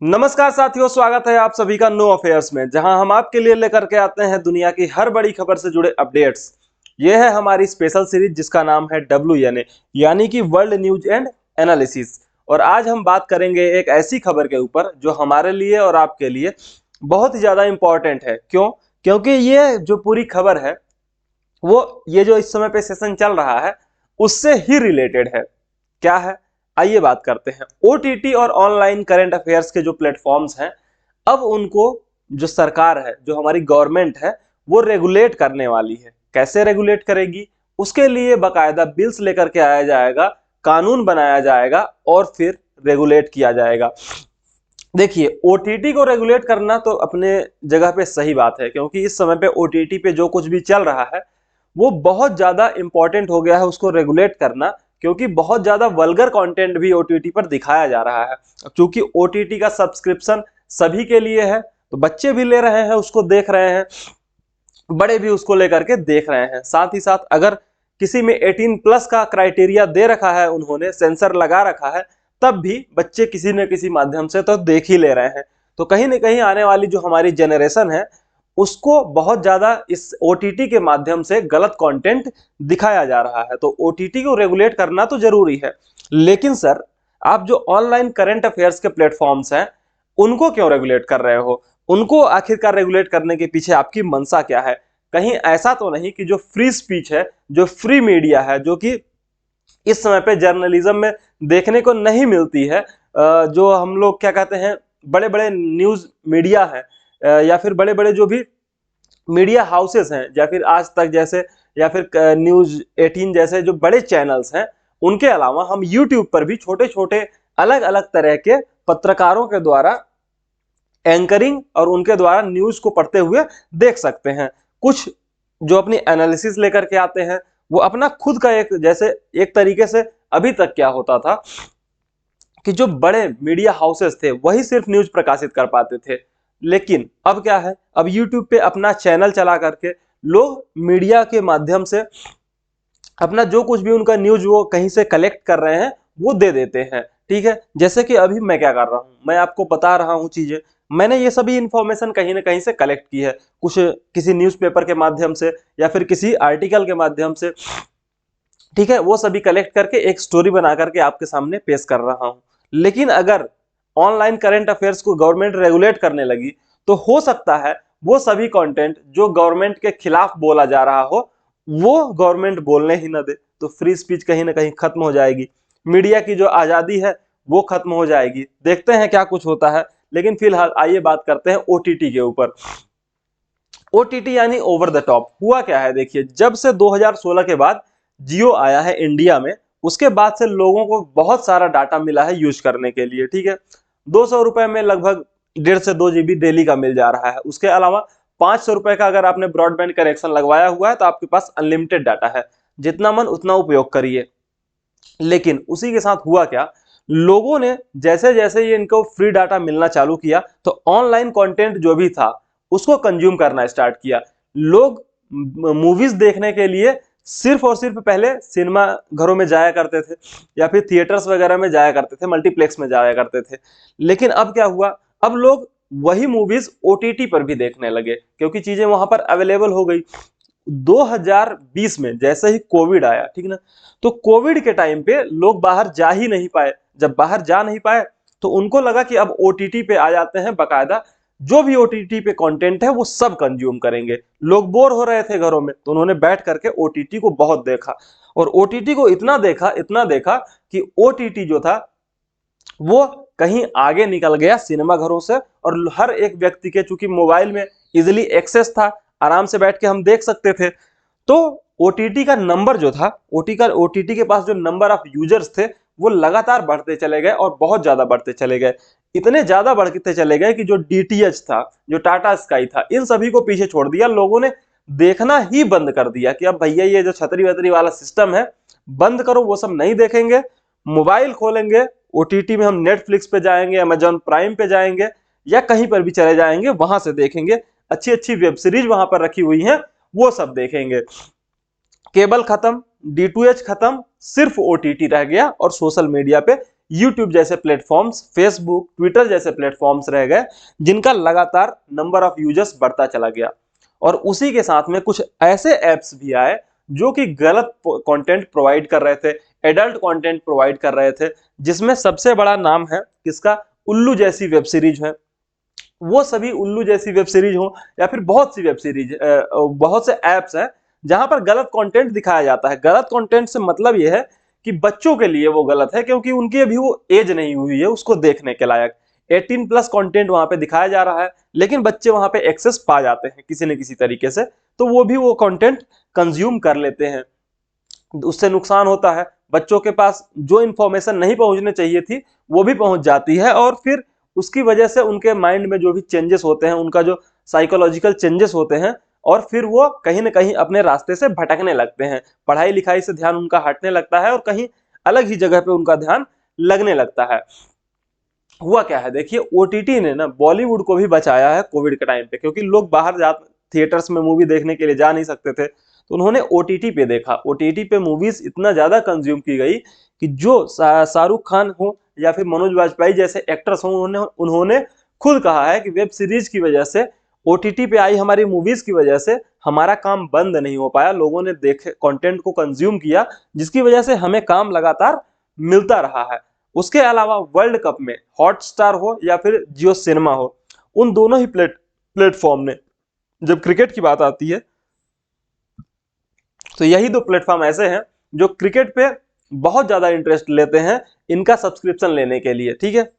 नमस्कार साथियों, स्वागत है आप सभी का नो अफेयर्स में, जहां हम आपके लिए लेकर के आते हैं दुनिया की हर बड़ी खबर से जुड़े अपडेट्स। ये है हमारी स्पेशल सीरीज जिसका नाम है WNA यानी कि वर्ल्ड न्यूज एंड एनालिसिस। और आज हम बात करेंगे एक ऐसी खबर के ऊपर जो हमारे लिए और आपके लिए बहुत ही ज्यादा इंपॉर्टेंट है। क्यों? क्योंकि ये जो पूरी खबर है वो ये जो इस समय पे सेशन चल रहा है उससे ही रिलेटेड है। क्या है, आइए बात करते हैं। OTT और ऑनलाइन करंट अफेयर्स के जो प्लेटफॉर्म्स हैं, अब उनको जो सरकार है, जो हमारी गवर्नमेंट है, वो रेगुलेट करने वाली है। कैसे रेगुलेट करेगी? उसके लिए बकायदा बिल्स लेकर के आया जाएगा, कानून बनाया जाएगा और फिर रेगुलेट किया जाएगा। देखिए, OTT को रेगुलेट करना तो अपने जगह पे सही बात है, क्योंकि इस समय पे OTT पे जो कुछ भी चल रहा है वो बहुत ज्यादा इंपॉर्टेंट हो गया है उसको रेगुलेट करना, क्योंकि बहुत ज्यादा वल्गर कंटेंट भी OTT पर दिखाया जा रहा है। क्योंकि OTT का सब्सक्रिप्शन सभी के लिए है, तो बच्चे भी ले रहे हैं, उसको देख रहे हैं, बड़े भी उसको लेकर के देख रहे हैं। साथ ही साथ अगर किसी में 18+ का क्राइटेरिया दे रखा है, उन्होंने सेंसर लगा रखा है, तब भी बच्चे किसी न किसी माध्यम से तो देख ही ले रहे हैं। तो कहीं ना कहीं आने वाली जो हमारी जनरेशन है उसको बहुत ज्यादा इस OTT के माध्यम से गलत कंटेंट दिखाया जा रहा है। तो OTT को रेगुलेट करना तो जरूरी है, लेकिन सर आप जो ऑनलाइन करंट अफेयर्स के प्लेटफॉर्म्स हैं उनको क्यों रेगुलेट कर रहे हो? उनको आखिरकार रेगुलेट करने के पीछे आपकी मंशा क्या है? कहीं ऐसा तो नहीं कि जो फ्री स्पीच है, जो फ्री मीडिया है, जो कि इस समय पे जर्नलिज्म में देखने को नहीं मिलती है, जो हम लोग क्या कहते हैं, बड़े बड़े न्यूज मीडिया है या फिर बड़े बड़े जो भी मीडिया हाउसेस हैं, या फिर आज तक जैसे, या फिर न्यूज 18 जैसे जो बड़े चैनल्स हैं, उनके अलावा हम यूट्यूब पर भी छोटे छोटे अलग अलग तरह के पत्रकारों के द्वारा एंकरिंग और उनके द्वारा न्यूज को पढ़ते हुए देख सकते हैं। कुछ जो अपनी एनालिसिस लेकर के आते हैं, वो अपना खुद का एक, जैसे एक तरीके से अभी तक क्या होता था कि जो बड़े मीडिया हाउसेस थे वही सिर्फ न्यूज प्रकाशित कर पाते थे, लेकिन अब क्या है, अब यूट्यूब पे अपना चैनल चला करके लोग मीडिया के माध्यम से अपना जो कुछ भी उनका न्यूज वो कहीं से कलेक्ट कर रहे हैं वो दे देते हैं। ठीक है, जैसे कि अभी मैं क्या कर रहा हूं, मैं आपको बता रहा हूं चीजें। मैंने ये सभी इंफॉर्मेशन कहीं ना कहीं से कलेक्ट की है, कुछ किसी न्यूज़पेपर के माध्यम से या फिर किसी आर्टिकल के माध्यम से। ठीक है, वो सभी कलेक्ट करके एक स्टोरी बना करके आपके सामने पेश कर रहा हूं। लेकिन अगर ऑनलाइन करंट अफेयर्स को गवर्नमेंट रेगुलेट करने लगी तो हो सकता है वो सभी कंटेंट जो गवर्नमेंट के खिलाफ बोला जा रहा हो वो गवर्नमेंट बोलने ही ना दे, तो फ्री स्पीच कहीं ना कहीं खत्म हो जाएगी, मीडिया की जो आजादी है वो खत्म हो जाएगी। देखते हैं क्या कुछ होता है, लेकिन फिलहाल आइए बात करते हैं OTT के ऊपर। OTT यानी ओवर द टॉप। हुआ क्या है, देखिए, जब से 2016 के बाद जियो आया है इंडिया में, उसके बाद से लोगों को बहुत सारा डाटा मिला है यूज करने के लिए। ठीक है, 200 रुपए में लगभग 1.5 से 2 GB डेली का मिल जा रहा है। उसके अलावा 500 रुपए का अगर आपने ब्रॉडबैंड कनेक्शन लगवाया हुआ है तो आपके पास अनलिमिटेड डाटा है, जितना मन उतना उपयोग करिए। लेकिन उसी के साथ हुआ क्या, लोगों ने जैसे जैसे ये इनको फ्री डाटा मिलना चालू किया तो ऑनलाइन कंटेंट जो भी था उसको कंज्यूम करना स्टार्ट किया। लोग मूवीज देखने के लिए सिर्फ और सिर्फ पहले सिनेमा घरों में जाया करते थे या फिर थिएटर्स वगैरह में जाया करते थे, मल्टीप्लेक्स में जाया करते थे। लेकिन अब क्या हुआ, अब लोग वही मूवीज OTT पर भी देखने लगे, क्योंकि चीजें वहां पर अवेलेबल हो गई। 2020 में जैसे ही कोविड आया, ठीक ना, तो कोविड के टाइम पे लोग बाहर जा ही नहीं पाए। जब बाहर जा नहीं पाए तो उनको लगा कि अब OTT पे आ जाते हैं, बकायदा जो भी OTT पे कंटेंट है वो सब कंज्यूम करेंगे। लोग बोर हो रहे थे घरों में, तो उन्होंने बैठ करके OTT को बहुत देखा, और OTT को इतना देखा कि OTT जो था वो कहीं आगे निकल गया सिनेमा घरों से। और हर एक व्यक्ति के, चूंकि मोबाइल में इजिली एक्सेस था, आराम से बैठ के हम देख सकते थे, तो OTT का नंबर जो था, OTT के पास जो नंबर ऑफ यूजर्स थे वो लगातार बढ़ते चले गए और बहुत ज्यादा बढ़ते चले गए। इतने ज्यादा बढ़ते चले गए कि जो DTH था, जो टाटा स्काई था, इन सभी को पीछे छोड़ दिया। लोगों ने देखना ही बंद कर दिया कि अब भैया ये जो छतरी वतरी वाला सिस्टम है बंद करो, वो सब नहीं देखेंगे। मोबाइल खोलेंगे, OTT में हम नेटफ्लिक्स पे जाएंगे, अमेजॉन प्राइम पे जाएंगे, या कहीं पर भी चले जाएंगे, वहां से देखेंगे। अच्छी अच्छी वेब सीरीज वहां पर रखी हुई हैं, वो सब देखेंगे। केबल खत्म, D2H खत्म, सिर्फ OTT रह गया और सोशल मीडिया पे यूट्यूब जैसे प्लेटफॉर्म्स, फेसबुक, ट्विटर जैसे प्लेटफॉर्म्स रह गए जिनका लगातार नंबर ऑफ यूजर्स बढ़ता चला गया। और उसी के साथ में कुछ ऐसे ऐप्स भी आए जो कि गलत कंटेंट प्रोवाइड कर रहे थे, एडल्ट कंटेंट प्रोवाइड कर रहे थे, जिसमें सबसे बड़ा नाम है किसका, उल्लू जैसी वेब सीरीज है। वो सभी उल्लू जैसी वेब सीरीज हो या फिर बहुत सी वेब सीरीज, बहुत से ऐप्स हैं जहां पर गलत कंटेंट दिखाया जाता है। गलत कंटेंट से मतलब यह है कि बच्चों के लिए वो गलत है, क्योंकि उनकी अभी वो एज नहीं हुई है उसको देखने के लायक। 18+ कंटेंट वहां पे दिखाया जा रहा है, लेकिन बच्चे वहां पे एक्सेस पा जाते हैं किसी न किसी तरीके से, तो वो भी वो कंटेंट कंज्यूम कर लेते हैं। उससे नुकसान होता है, बच्चों के पास जो इंफॉर्मेशन नहीं पहुंचने चाहिए थी वो भी पहुंच जाती है, और फिर उसकी वजह से उनके माइंड में जो भी चेंजेस होते हैं, उनका जो साइकोलॉजिकल चेंजेस होते हैं, और फिर वो कहीं ना कहीं अपने रास्ते से भटकने लगते हैं। पढ़ाई लिखाई से ध्यान उनका हटने लगता है और कहीं अलग ही जगह पे उनका ध्यान लगने लगता है। हुआ क्या है, देखिए ओटीटी ने ना बॉलीवुड को भी बचाया है कोविड के टाइम पे, क्योंकि लोग बाहर जा थिएटर्स में मूवी देखने के लिए जा नहीं सकते थे, तो उन्होंने ओटीटी पे देखा। ओटीटी पे मूवीज इतना ज्यादा कंज्यूम की गई कि जो शाहरुख खान हो या फिर मनोज वाजपेयी जैसे एक्टर्स हो, उन्होंने उन्होंने खुद कहा है कि वेब सीरीज की वजह से, ओटीटी पे आई हमारी मूवीज की वजह से हमारा काम बंद नहीं हो पाया, लोगों ने देखे कंटेंट को कंज्यूम किया, जिसकी वजह से हमें काम लगातार मिलता रहा है। उसके अलावा वर्ल्ड कप में हॉटस्टार हो या फिर जियो सिनेमा हो, उन दोनों ही प्लेटफॉर्म ने, जब क्रिकेट की बात आती है तो यही दो प्लेटफॉर्म ऐसे हैं जो क्रिकेट पे बहुत ज्यादा इंटरेस्ट लेते हैं इनका सब्सक्रिप्शन लेने के लिए। ठीक है,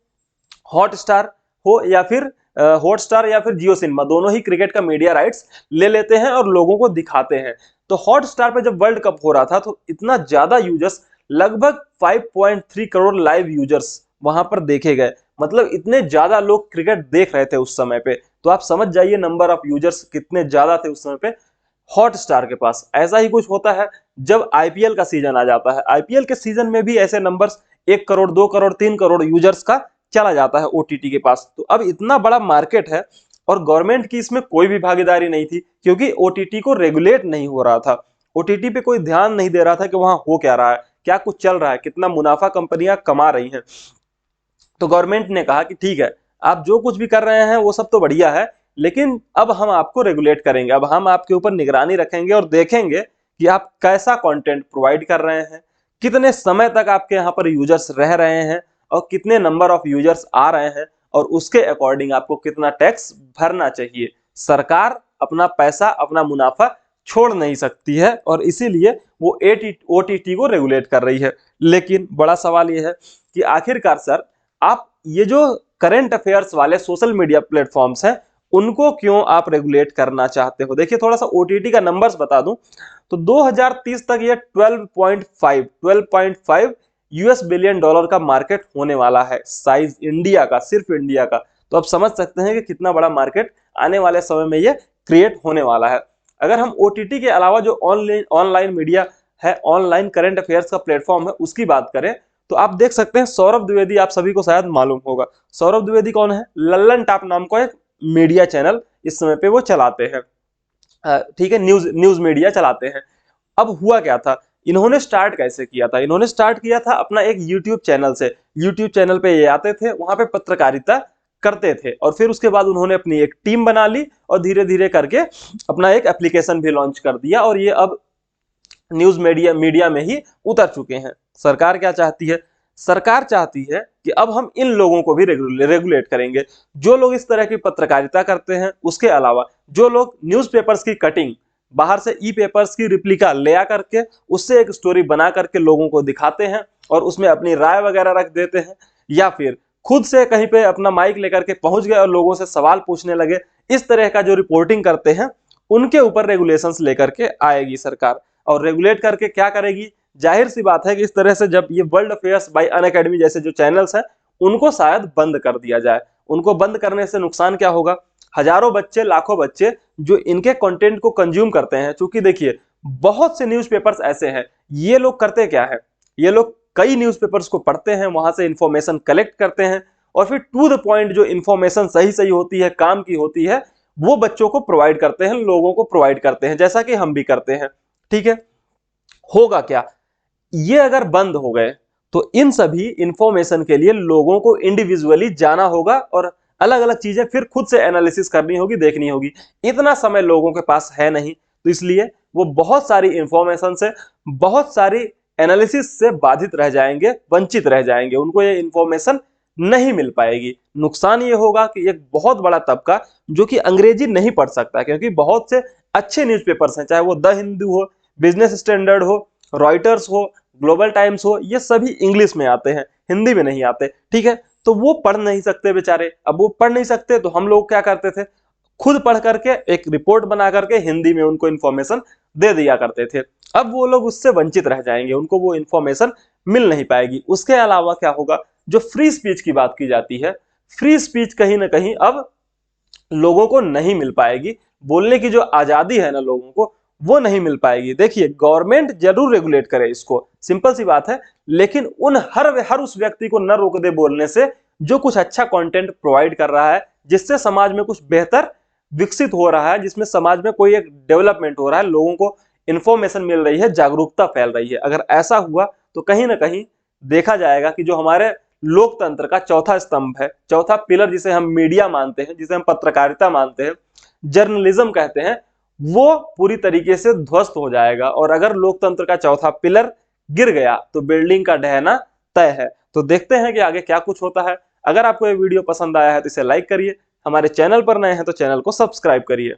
हॉटस्टार हो या फिर हॉटस्टार या फिर जियो सिनेमा, दोनों ही क्रिकेट का मीडिया राइट्स ले लेते हैं और लोगों को दिखाते हैं। तो हॉटस्टार पे जब वर्ल्ड कप हो रहा था तो इतना ज्यादा यूजर्स, लगभग 5.3 करोड़ लाइव यूजर्स वहां पर देखे गए। मतलब इतने ज्यादा लोग क्रिकेट देख रहे थे उस समय पे, तो आप समझ जाइए नंबर ऑफ यूजर्स कितने ज्यादा थे उस समय पे हॉटस्टार के पास। ऐसा ही कुछ होता है जब आईपीएल का सीजन आ जाता है, आईपीएल के सीजन में भी ऐसे नंबर्स 1 करोड़ 2 करोड़ 3 करोड़ यूजर्स का चला जाता है ओटीटी के पास। तो अब इतना बड़ा मार्केट है और गवर्नमेंट की इसमें कोई भी भागीदारी नहीं थी, क्योंकि ओटीटी को रेगुलेट नहीं हो रहा था, ओटीटी पे कोई ध्यान नहीं दे रहा था कि वहां हो क्या रहा है, क्या कुछ चल रहा है, कितना मुनाफा कंपनियां कमा रही हैं। तो गवर्नमेंट ने कहा कि ठीक है, आप जो कुछ भी कर रहे हैं वो सब तो बढ़िया है, लेकिन अब हम आपको रेगुलेट करेंगे, अब हम आपके ऊपर निगरानी रखेंगे और देखेंगे कि आप कैसा कंटेंट प्रोवाइड कर रहे हैं, कितने समय तक आपके यहाँ पर यूजर्स रह रहे हैं और कितने नंबर ऑफ यूजर्स आ रहे हैं, और उसके अकॉर्डिंग आपको कितना टैक्स भरना चाहिए। सरकार अपना पैसा, अपना मुनाफा छोड़ नहीं सकती है, और इसीलिए वो ओटीटी को रेगुलेट कर रही है। लेकिन बड़ा सवाल यह है कि आखिरकार सर, आप ये जो करंट अफेयर्स वाले सोशल मीडिया प्लेटफॉर्म्स हैं उनको क्यों आप रेगुलेट करना चाहते हो। देखिए थोड़ा सा ओटीटी का नंबर्स बता दूं तो 2030 तक ये 12.5 यूएस बिलियन डॉलर का मार्केट होने वाला है, साइज इंडिया का, सिर्फ इंडिया का। तो आप समझ सकते हैं कि कितना बड़ा मार्केट आने वाले समय में ये क्रिएट होने वाला है। अगर हम ओटीटी के अलावा जो ऑनलाइन मीडिया है, ऑनलाइन करंट अफेयर्स का प्लेटफॉर्म है, उसकी बात करें तो आप देख सकते हैं सौरभ द्विवेदी, आप सभी को शायद मालूम होगा। सौरभ द्विवेदी कौन है, लल्लन टॉप नाम का एक मीडिया चैनल इस समय पे वो चलाते हैं। ठीक है, न्यूज मीडिया चलाते हैं। अब हुआ क्या था, इन्होंने स्टार्ट कैसे किया था, इन्होंने स्टार्ट किया था अपना एक यूट्यूब चैनल से। यूट्यूब चैनल पे ये आते थे, वहां पे पत्रकारिता करते थे, और फिर उसके बाद उन्होंने अपनी एक टीम बना ली और धीरे धीरे करके अपना एक एप्लीकेशन भी लॉन्च कर दिया, और ये अब न्यूज मीडिया में ही उतर चुके हैं। सरकार क्या चाहती है, सरकार चाहती है कि अब हम इन लोगों को भी रेगुलेट करेंगे, जो लोग इस तरह की पत्रकारिता करते हैं। उसके अलावा जो लोग न्यूज़पेपर्स की कटिंग बाहर से ई पेपर्स की रिप्लिका ले आ करके उससे एक स्टोरी बना करके लोगों को दिखाते हैं और उसमें अपनी राय वगैरह रख देते हैं, या फिर खुद से कहीं पे अपना माइक लेकर के पहुंच गए और लोगों से सवाल पूछने लगे, इस तरह का जो रिपोर्टिंग करते हैं उनके ऊपर रेगुलेशंस लेकर के आएगी सरकार। और रेगुलेट करके क्या करेगी, जाहिर सी बात है कि इस तरह से जब ये वर्ल्ड अफेयर्स बाय अनअकैडमी जैसे जो चैनल्स हैं उनको शायद बंद कर दिया जाए। उनको बंद करने से नुकसान क्या होगा, हजारों बच्चे, लाखों बच्चे जो इनके कंटेंट को कंज्यूम करते हैं, क्योंकि देखिए बहुत से न्यूज़पेपर्स ऐसे हैं, ये लोग करते क्या है, ये लोग कई न्यूज़पेपर्स को पढ़ते हैं, वहां से इंफॉर्मेशन कलेक्ट करते हैं और फिर टू द पॉइंट जो इंफॉर्मेशन सही सही होती है, काम की होती है, वो बच्चों को प्रोवाइड करते हैं, लोगों को प्रोवाइड करते हैं, जैसा कि हम भी करते हैं। ठीक है, होगा क्या, ये अगर बंद हो गए तो इन सभी इंफॉर्मेशन के लिए लोगों को इंडिविजुअली जाना होगा और अलग अलग चीजें फिर खुद से एनालिसिस करनी होगी, देखनी होगी। इतना समय लोगों के पास है नहीं, तो इसलिए वो बहुत सारी इंफॉर्मेशन से, बहुत सारी एनालिसिस से बाधित रह जाएंगे, वंचित रह जाएंगे, उनको ये इंफॉर्मेशन नहीं मिल पाएगी। नुकसान ये होगा कि एक बहुत बड़ा तबका जो कि अंग्रेजी नहीं पढ़ सकता, क्योंकि बहुत से अच्छे न्यूज़पेपर्स हैं, चाहे वो द हिंदू हो, बिजनेस स्टैंडर्ड हो, रॉयटर्स हो, ग्लोबल टाइम्स हो, ये सभी इंग्लिश में आते हैं, हिंदी में नहीं आते। ठीक है, तो वो पढ़ नहीं सकते बेचारे। अब वो पढ़ नहीं सकते तो हम लोग क्या करते थे, खुद पढ़ करके एक रिपोर्ट बना करके हिंदी में उनको इंफॉर्मेशन दे दिया करते थे। अब वो लोग उससे वंचित रह जाएंगे, उनको वो इंफॉर्मेशन मिल नहीं पाएगी। उसके अलावा क्या होगा, जो फ्री स्पीच की बात की जाती है, फ्री स्पीच कहीं ना कहीं अब लोगों को नहीं मिल पाएगी। बोलने की जो आजादी है ना लोगों को, वो नहीं मिल पाएगी। देखिए, गवर्नमेंट जरूर रेगुलेट करे इसको, सिंपल सी बात है, लेकिन उन हर उस व्यक्ति को न रोक दे बोलने से जो कुछ अच्छा कंटेंट प्रोवाइड कर रहा है, जिससे समाज में कुछ बेहतर विकसित हो रहा है, जिसमें समाज में कोई एक डेवलपमेंट हो रहा है, लोगों को इंफॉर्मेशन मिल रही है, जागरूकता फैल रही है। अगर ऐसा हुआ तो कहीं ना कहीं देखा जाएगा कि जो हमारे लोकतंत्र का चौथा स्तंभ है, चौथा पिलर जिसे हम मीडिया मानते हैं, जिसे हम पत्रकारिता मानते हैं, जर्नलिज्म कहते हैं, वो पूरी तरीके से ध्वस्त हो जाएगा। और अगर लोकतंत्र का चौथा पिलर गिर गया तो बिल्डिंग का ढहना तय है। तो देखते हैं कि आगे क्या कुछ होता है। अगर आपको ये वीडियो पसंद आया है तो इसे लाइक करिए, हमारे चैनल पर नए हैं तो चैनल को सब्सक्राइब करिए।